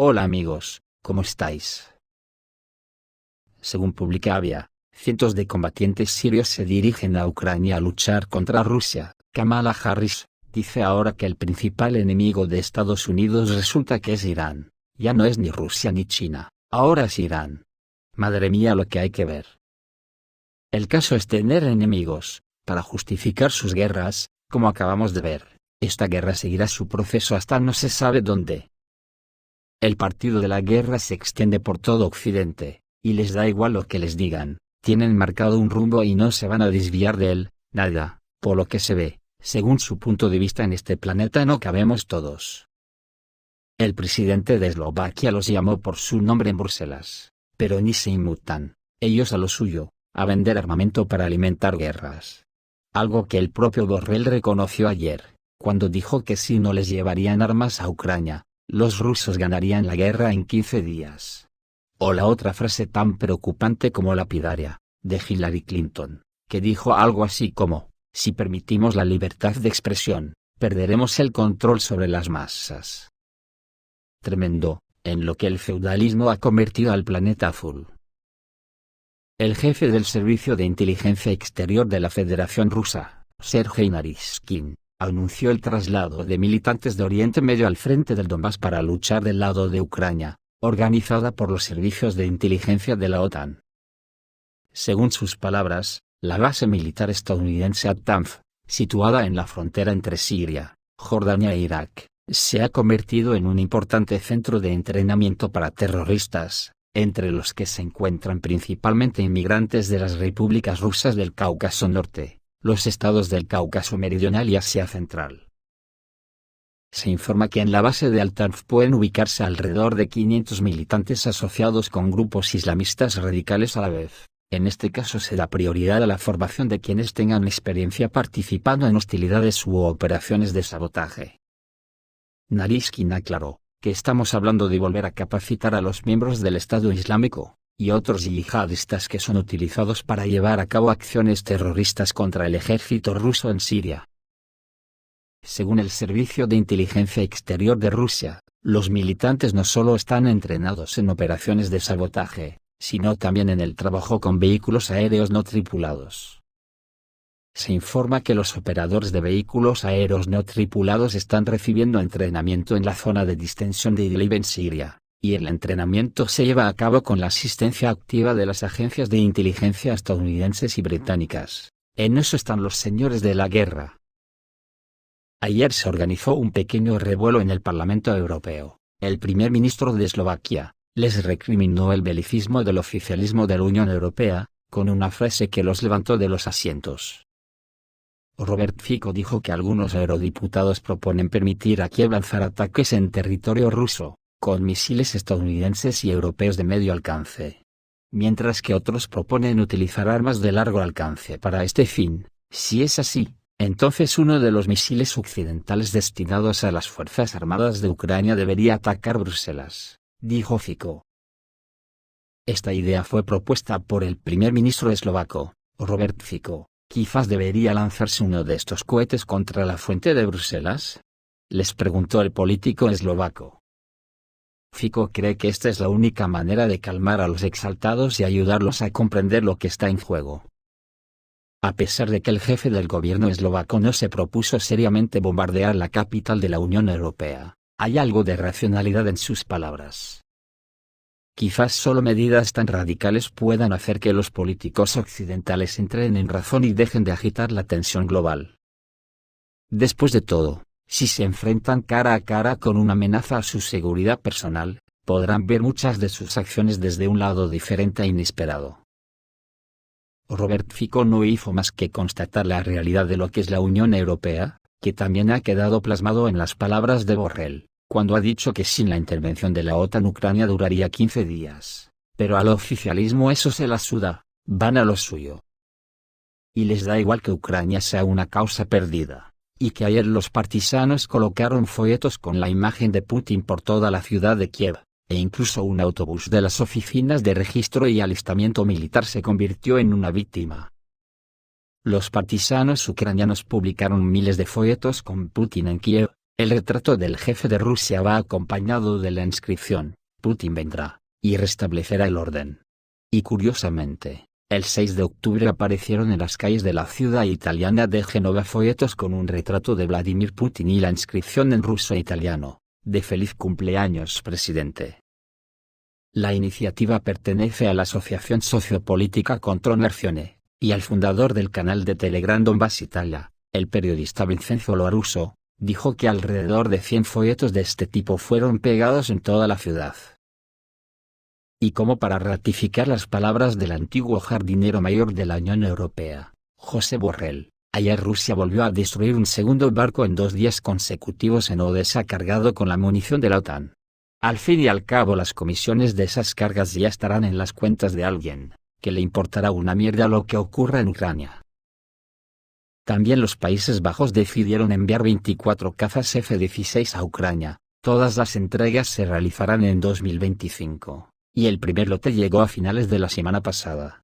Hola amigos, ¿cómo estáis? Según Publicavia, cientos de combatientes sirios se dirigen a Ucrania a luchar contra Rusia. Kamala Harris dice ahora que el principal enemigo de Estados Unidos resulta que es Irán. Ya no es ni Rusia ni China, ahora es Irán. Madre mía lo que hay que ver. El caso es tener enemigos, para justificar sus guerras, como acabamos de ver. Esta guerra seguirá su proceso hasta no se sabe dónde. El partido de la guerra se extiende por todo Occidente, y les da igual lo que les digan, tienen marcado un rumbo y no se van a desviar de él, nada, por lo que se ve, según su punto de vista en este planeta no cabemos todos. El presidente de Eslovaquia los llamó por su nombre en Bruselas, pero ni se inmutan, ellos a lo suyo, a vender armamento para alimentar guerras. Algo que el propio Borrell reconoció ayer, cuando dijo que si no les llevarían armas a Ucrania, los rusos ganarían la guerra en 15 días. O la otra frase tan preocupante como lapidaria, de Hillary Clinton, que dijo algo así como, si permitimos la libertad de expresión, perderemos el control sobre las masas. Tremendo, en lo que el feudalismo ha convertido al planeta azul. El jefe del Servicio de Inteligencia Exterior de la Federación Rusa, Sergei Naryshkin, anunció el traslado de militantes de Oriente Medio al frente del Donbass para luchar del lado de Ucrania, organizada por los servicios de inteligencia de la OTAN. Según sus palabras, la base militar estadounidense At-Tanf, situada en la frontera entre Siria, Jordania e Irak, se ha convertido en un importante centro de entrenamiento para terroristas, entre los que se encuentran principalmente inmigrantes de las repúblicas rusas del Cáucaso Norte, los estados del Cáucaso Meridional y Asia Central. Se informa que en la base de Al-Tanf pueden ubicarse alrededor de 500 militantes asociados con grupos islamistas radicales a la vez. En este caso se da prioridad a la formación de quienes tengan experiencia participando en hostilidades u operaciones de sabotaje. Naryshkin aclaró que estamos hablando de volver a capacitar a los miembros del Estado Islámico y otros yihadistas que son utilizados para llevar a cabo acciones terroristas contra el ejército ruso en Siria. Según el Servicio de Inteligencia Exterior de Rusia, los militantes no solo están entrenados en operaciones de sabotaje, sino también en el trabajo con vehículos aéreos no tripulados. Se informa que los operadores de vehículos aéreos no tripulados están recibiendo entrenamiento en la zona de distensión de Idlib en Siria, y el entrenamiento se lleva a cabo con la asistencia activa de las agencias de inteligencia estadounidenses y británicas. En eso están los señores de la guerra. Ayer se organizó un pequeño revuelo en el Parlamento Europeo. El primer ministro de Eslovaquia les recriminó el belicismo del oficialismo de la Unión Europea, con una frase que los levantó de los asientos. Robert Fico dijo que algunos eurodiputados proponen permitir a Kiev lanzar ataques en territorio ruso, con misiles estadounidenses y europeos de medio alcance. Mientras que otros proponen utilizar armas de largo alcance para este fin. Si es así, entonces uno de los misiles occidentales destinados a las Fuerzas Armadas de Ucrania debería atacar Bruselas, dijo Fico. Esta idea fue propuesta por el primer ministro eslovaco, Robert Fico. ¿Quizás debería lanzarse uno de estos cohetes contra la fuente de Bruselas? Les preguntó el político eslovaco. Fico cree que esta es la única manera de calmar a los exaltados y ayudarlos a comprender lo que está en juego. A pesar de que el jefe del gobierno eslovaco no se propuso seriamente bombardear la capital de la Unión Europea, hay algo de racionalidad en sus palabras. Quizás solo medidas tan radicales puedan hacer que los políticos occidentales entren en razón y dejen de agitar la tensión global. Después de todo, si se enfrentan cara a cara con una amenaza a su seguridad personal, podrán ver muchas de sus acciones desde un lado diferente e inesperado. Robert Fico no hizo más que constatar la realidad de lo que es la Unión Europea, que también ha quedado plasmado en las palabras de Borrell, cuando ha dicho que sin la intervención de la OTAN Ucrania duraría 15 días, pero al oficialismo eso se la suda, van a lo suyo. Y les da igual que Ucrania sea una causa perdida, y que ayer los partisanos colocaron folletos con la imagen de Putin por toda la ciudad de Kiev, e incluso un autobús de las oficinas de registro y alistamiento militar se convirtió en una víctima. Los partisanos ucranianos publicaron miles de folletos con Putin en Kiev, El retrato del jefe de Rusia va acompañado de la inscripción: Putin vendrá, y restablecerá el orden. Y curiosamente, el 6 de octubre aparecieron en las calles de la ciudad italiana de Génova folletos con un retrato de Vladimir Putin y la inscripción en ruso e italiano: de feliz cumpleaños presidente. La iniciativa pertenece a la Asociación Sociopolítica Contronazione, y al fundador del canal de Telegram Donbass Italia, el periodista Vincenzo Lorusso, dijo que alrededor de 100 folletos de este tipo fueron pegados en toda la ciudad. Y como para ratificar las palabras del antiguo jardinero mayor de la Unión Europea, José Borrell, ayer Rusia volvió a destruir un segundo barco en 2 días consecutivos en Odessa cargado con la munición de la OTAN. Al fin y al cabo las comisiones de esas cargas ya estarán en las cuentas de alguien, que le importará una mierda lo que ocurra en Ucrania. También los Países Bajos decidieron enviar 24 cazas F-16 a Ucrania. Todas las entregas se realizarán en 2025, y el primer lote llegó a finales de la semana pasada.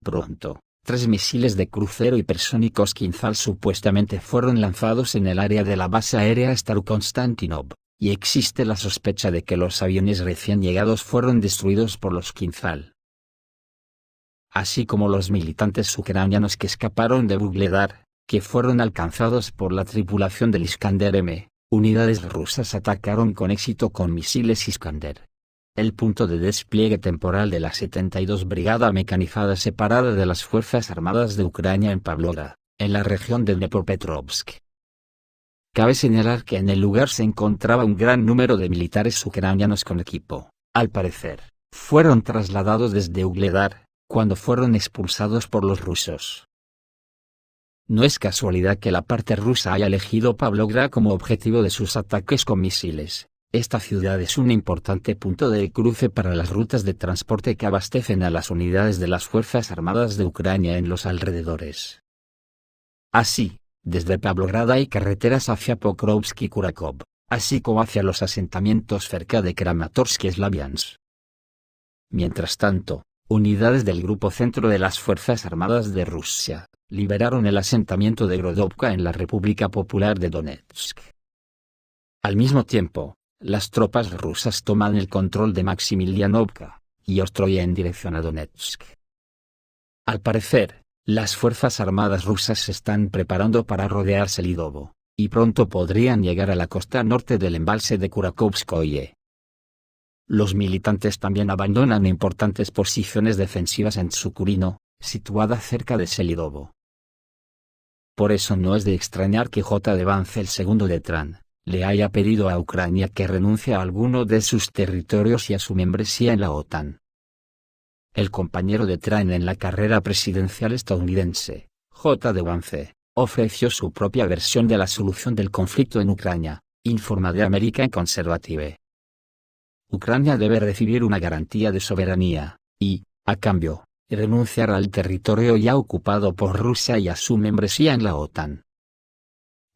Pronto, 3 misiles de crucero hipersónicos Kinzhal supuestamente fueron lanzados en el área de la base aérea Starokonstantinov, y existe la sospecha de que los aviones recién llegados fueron destruidos por los Kinzhal. Así como los militantes ucranianos que escaparon de Vuhledar, que fueron alcanzados por la tripulación del Iskander-M, unidades rusas atacaron con éxito con misiles Iskander. El punto de despliegue temporal de la 72 Brigada Mecanizada separada de las Fuerzas Armadas de Ucrania en Pavlograd, en la región de Dnepropetrovsk. Cabe señalar que en el lugar se encontraba un gran número de militares ucranianos con equipo. Al parecer, fueron trasladados desde Vuhledar, cuando fueron expulsados por los rusos. No es casualidad que la parte rusa haya elegido Pavlograd como objetivo de sus ataques con misiles. Esta ciudad es un importante punto de cruce para las rutas de transporte que abastecen a las unidades de las Fuerzas Armadas de Ucrania en los alrededores. Así, desde Pavlograd hay carreteras hacia Pokrovsk y Kurakov, así como hacia los asentamientos cerca de Kramatorsk y Slaviansk. Mientras tanto, unidades del Grupo Centro de las Fuerzas Armadas de Rusia liberaron el asentamiento de Grodovka en la República Popular de Donetsk. Al mismo tiempo, las tropas rusas toman el control de Maximilianovka y Ostroye en dirección a Donetsk. Al parecer, las Fuerzas Armadas rusas se están preparando para rodear Selidovo, y pronto podrían llegar a la costa norte del embalse de Kurakovskoye. Los militantes también abandonan importantes posiciones defensivas en Tsukurino, situada cerca de Selidovo. Por eso no es de extrañar que J. de Vance, el segundo de Trump, le haya pedido a Ucrania que renuncie a alguno de sus territorios y a su membresía en la OTAN. El compañero de Trump en la carrera presidencial estadounidense, J. de Vance, ofreció su propia versión de la solución del conflicto en Ucrania, informa The American Conservative. Ucrania debe recibir una garantía de soberanía, y, a cambio, renunciar al territorio ya ocupado por Rusia y a su membresía en la OTAN.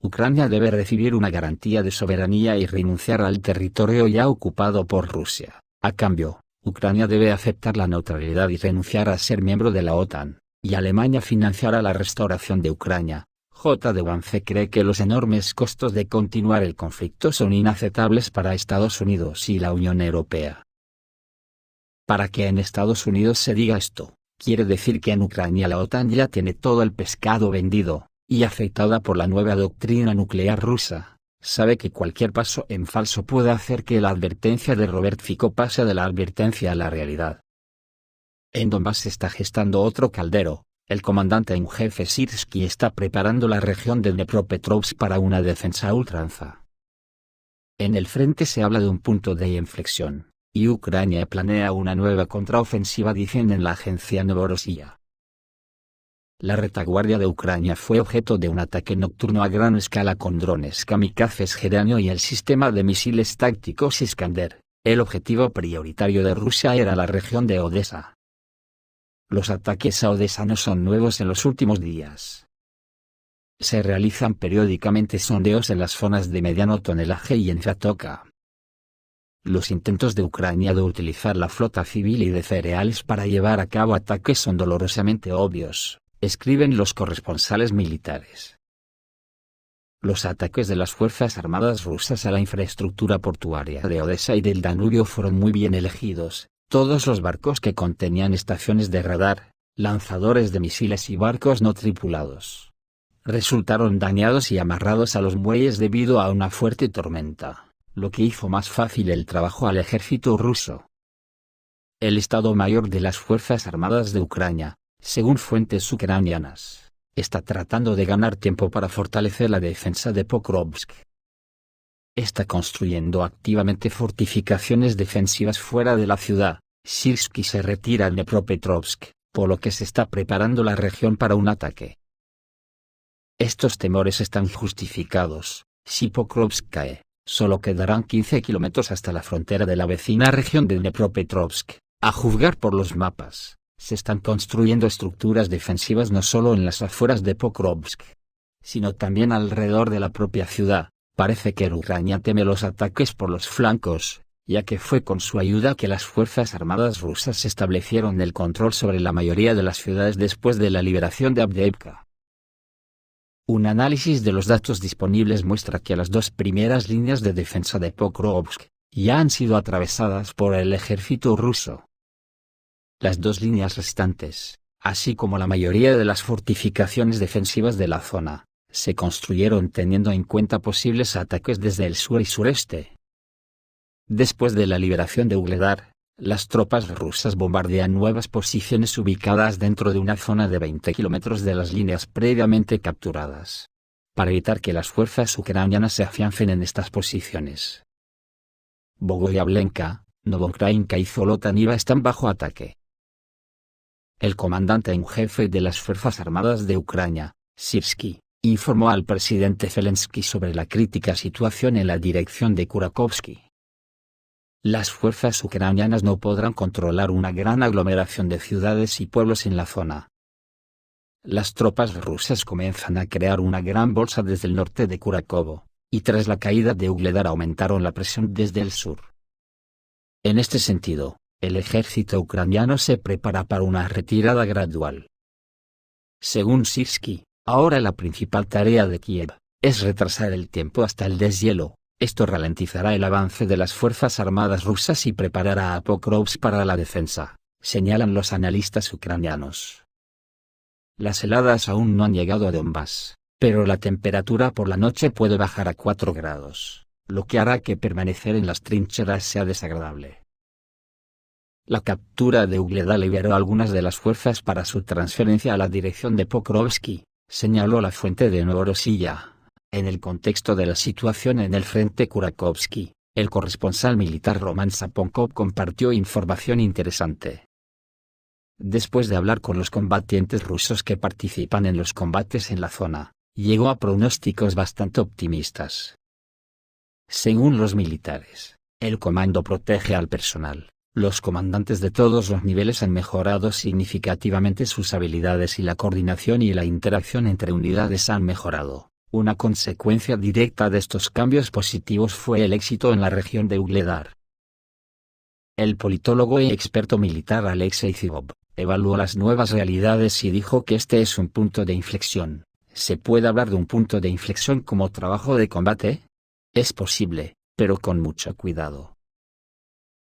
Ucrania debe recibir una garantía de soberanía y renunciar al territorio ya ocupado por Rusia. A cambio, Ucrania debe aceptar la neutralidad y renunciar a ser miembro de la OTAN, y Alemania financiará la restauración de Ucrania. J. de Vance cree que los enormes costos de continuar el conflicto son inaceptables para Estados Unidos y la Unión Europea. Para que en Estados Unidos se diga esto, quiere decir que en Ucrania la OTAN ya tiene todo el pescado vendido, y afectada por la nueva doctrina nuclear rusa, sabe que cualquier paso en falso puede hacer que la advertencia de Robert Fico pase de la advertencia a la realidad. En Donbass se está gestando otro caldero. El comandante en jefe Sirski está preparando la región de Dnepropetrovsk para una defensa a ultranza. En el frente se habla de un punto de inflexión, y Ucrania planea una nueva contraofensiva, dicen en la agencia Novorossiya. La retaguardia de Ucrania fue objeto de un ataque nocturno a gran escala con drones kamikazes Geranio y el sistema de misiles tácticos Iskander. El objetivo prioritario de Rusia era la región de Odessa. Los ataques a Odessa no son nuevos en los últimos días. Se realizan periódicamente sondeos en las zonas de mediano tonelaje y en Zatoka. Los intentos de Ucrania de utilizar la flota civil y de cereales para llevar a cabo ataques son dolorosamente obvios, escriben los corresponsales militares. Los ataques de las Fuerzas Armadas rusas a la infraestructura portuaria de Odessa y del Danubio fueron muy bien elegidos. Todos los barcos que contenían estaciones de radar, lanzadores de misiles y barcos no tripulados resultaron dañados y amarrados a los muelles debido a una fuerte tormenta, lo que hizo más fácil el trabajo al ejército ruso. El Estado Mayor de las Fuerzas Armadas de Ucrania, según fuentes ucranianas, está tratando de ganar tiempo para fortalecer la defensa de Pokrovsk. Está construyendo activamente fortificaciones defensivas fuera de la ciudad. Sirsky se retira de Dnepropetrovsk, por lo que se está preparando la región para un ataque. Estos temores están justificados. Si Pokrovsk cae, solo quedarán 15 kilómetros hasta la frontera de la vecina región de Dnepropetrovsk. A juzgar por los mapas, se están construyendo estructuras defensivas no solo en las afueras de Pokrovsk, sino también alrededor de la propia ciudad. Parece que Ucrania teme los ataques por los flancos, ya que fue con su ayuda que las Fuerzas Armadas rusas establecieron el control sobre la mayoría de las ciudades después de la liberación de Avdiivka. Un análisis de los datos disponibles muestra que las dos primeras líneas de defensa de Pokrovsk ya han sido atravesadas por el ejército ruso. Las dos líneas restantes, así como la mayoría de las fortificaciones defensivas de la zona, se construyeron teniendo en cuenta posibles ataques desde el sur y sureste. Después de la liberación de Ugledar, las tropas rusas bombardean nuevas posiciones ubicadas dentro de una zona de 20 kilómetros de las líneas previamente capturadas, para evitar que las fuerzas ucranianas se afiancen en estas posiciones. Bogoyavlenka, Novokrainka y Zolotaniva están bajo ataque. El comandante en jefe de las Fuerzas Armadas de Ucrania, Sirsky, informó al presidente Zelensky sobre la crítica situación en la dirección de Kurakovsky. Las fuerzas ucranianas no podrán controlar una gran aglomeración de ciudades y pueblos en la zona. Las tropas rusas comienzan a crear una gran bolsa desde el norte de Kurakovo, y tras la caída de Ugledar aumentaron la presión desde el sur. En este sentido, el ejército ucraniano se prepara para una retirada gradual. Según Sirsky, ahora la principal tarea de Kiev es retrasar el tiempo hasta el deshielo. Esto ralentizará el avance de las Fuerzas Armadas rusas y preparará a Pokrovsk para la defensa, señalan los analistas ucranianos. Las heladas aún no han llegado a Donbass, pero la temperatura por la noche puede bajar a 4 grados, lo que hará que permanecer en las trincheras sea desagradable. La captura de Ugledar liberó algunas de las fuerzas para su transferencia a la dirección de Pokrovsk, señaló la fuente de Novorossiya. En el contexto de la situación en el frente Kurakovsky, el corresponsal militar Roman Saponkov compartió información interesante. Después de hablar con los combatientes rusos que participan en los combates en la zona, llegó a pronósticos bastante optimistas. Según los militares, el comando protege al personal. Los comandantes de todos los niveles han mejorado significativamente sus habilidades y la coordinación y la interacción entre unidades han mejorado. Una consecuencia directa de estos cambios positivos fue el éxito en la región de Ugledar. El politólogo y experto militar Alexei Zivov evaluó las nuevas realidades y dijo que este es un punto de inflexión. ¿Se puede hablar de un punto de inflexión como trabajo de combate? Es posible, pero con mucho cuidado.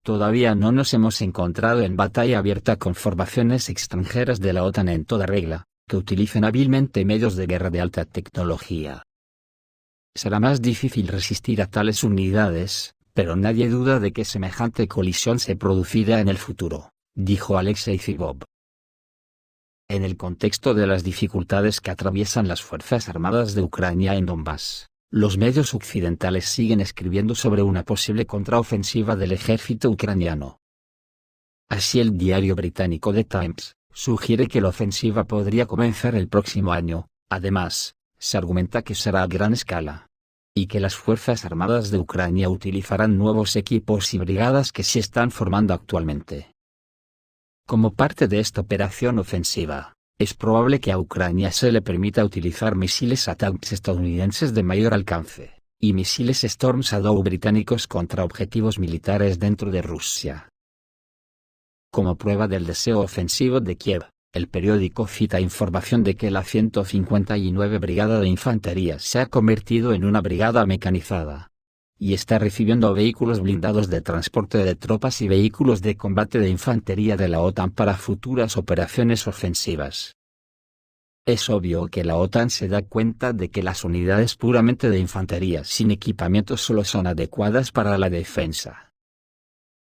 Todavía no nos hemos encontrado en batalla abierta con formaciones extranjeras de la OTAN en toda regla, que utilicen hábilmente medios de guerra de alta tecnología. Será más difícil resistir a tales unidades, pero nadie duda de que semejante colisión se producirá en el futuro, dijo Alexei Zivov. En el contexto de las dificultades que atraviesan las Fuerzas Armadas de Ucrania en Donbass, los medios occidentales siguen escribiendo sobre una posible contraofensiva del ejército ucraniano. Así el diario británico The Times sugiere que la ofensiva podría comenzar el próximo año. Además, se argumenta que será a gran escala, y que las Fuerzas Armadas de Ucrania utilizarán nuevos equipos y brigadas que se están formando actualmente. Como parte de esta operación ofensiva, es probable que a Ucrania se le permita utilizar misiles ATACMS estadounidenses de mayor alcance, y misiles Storm Shadow británicos contra objetivos militares dentro de Rusia. Como prueba del deseo ofensivo de Kiev, el periódico cita información de que la 159 Brigada de Infantería se ha convertido en una brigada mecanizada y está recibiendo vehículos blindados de transporte de tropas y vehículos de combate de infantería de la OTAN para futuras operaciones ofensivas. Es obvio que la OTAN se da cuenta de que las unidades puramente de infantería sin equipamiento solo son adecuadas para la defensa.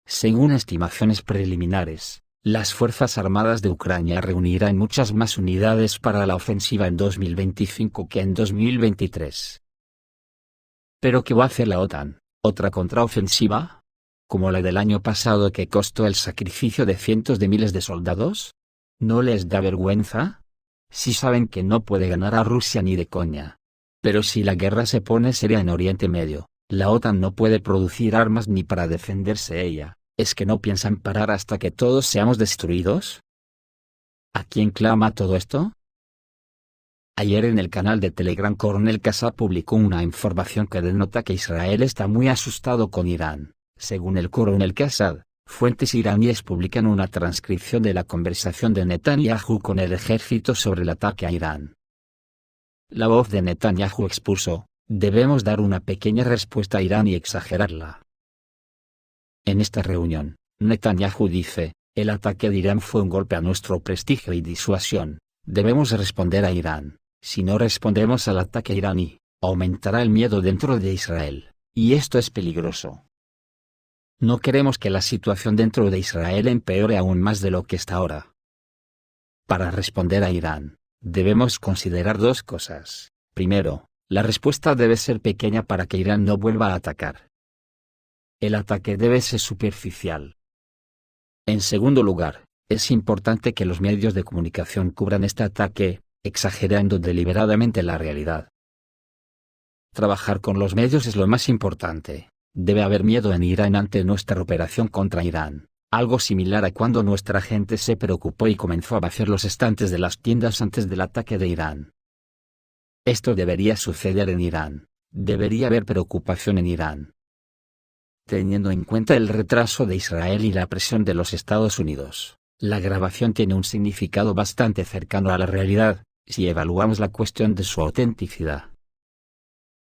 Según estimaciones preliminares, las Fuerzas Armadas de Ucrania reunirán muchas más unidades para la ofensiva en 2025 que en 2023. ¿Pero qué va a hacer la OTAN? ¿Otra contraofensiva? ¿Como la del año pasado que costó el sacrificio de cientos de miles de soldados? ¿No les da vergüenza? Si saben que no puede ganar a Rusia ni de coña. Pero si la guerra se pone seria en Oriente Medio, la OTAN no puede producir armas ni para defenderse ella. ¿Es que no piensan parar hasta que todos seamos destruidos? ¿A quién clama todo esto? Ayer en el canal de Telegram Coronel Kasab publicó una información que denota que Israel está muy asustado con Irán. Según el coronel Kasab, fuentes iraníes publican una transcripción de la conversación de Netanyahu con el ejército sobre el ataque a Irán. La voz de Netanyahu expuso: debemos dar una pequeña respuesta a Irán y exagerarla. En esta reunión, Netanyahu dice: el ataque de Irán fue un golpe a nuestro prestigio y disuasión. Debemos responder a Irán. Si no respondemos al ataque iraní, aumentará el miedo dentro de Israel, y esto es peligroso. No queremos que la situación dentro de Israel empeore aún más de lo que está ahora. Para responder a Irán, debemos considerar dos cosas. Primero, la respuesta debe ser pequeña para que Irán no vuelva a atacar. El ataque debe ser superficial. En segundo lugar, es importante que los medios de comunicación cubran este ataque, exagerando deliberadamente la realidad. Trabajar con los medios es lo más importante. Debe haber miedo en Irán ante nuestra operación contra Irán, algo similar a cuando nuestra gente se preocupó y comenzó a vaciar los estantes de las tiendas antes del ataque de Irán. Esto debería suceder en Irán. Debería haber preocupación en Irán. Teniendo en cuenta el retraso de Israel y la presión de los Estados Unidos, la grabación tiene un significado bastante cercano a la realidad, si evaluamos la cuestión de su autenticidad.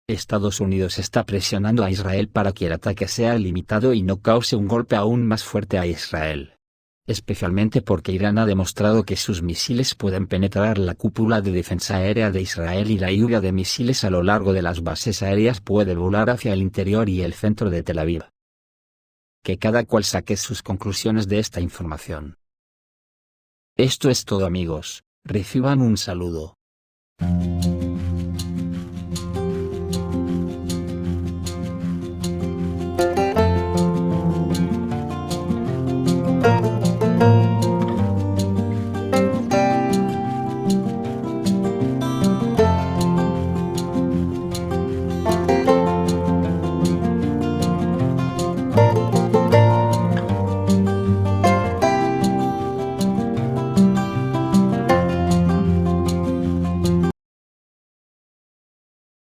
Estados Unidos está presionando a Israel para que el ataque sea limitado y no cause un golpe aún más fuerte a Israel. Especialmente porque Irán ha demostrado que sus misiles pueden penetrar la cúpula de defensa aérea de Israel y la lluvia de misiles a lo largo de las bases aéreas puede volar hacia el interior y el centro de Tel Aviv. Que cada cual saque sus conclusiones de esta información. Esto es todo, amigos. Reciban un saludo.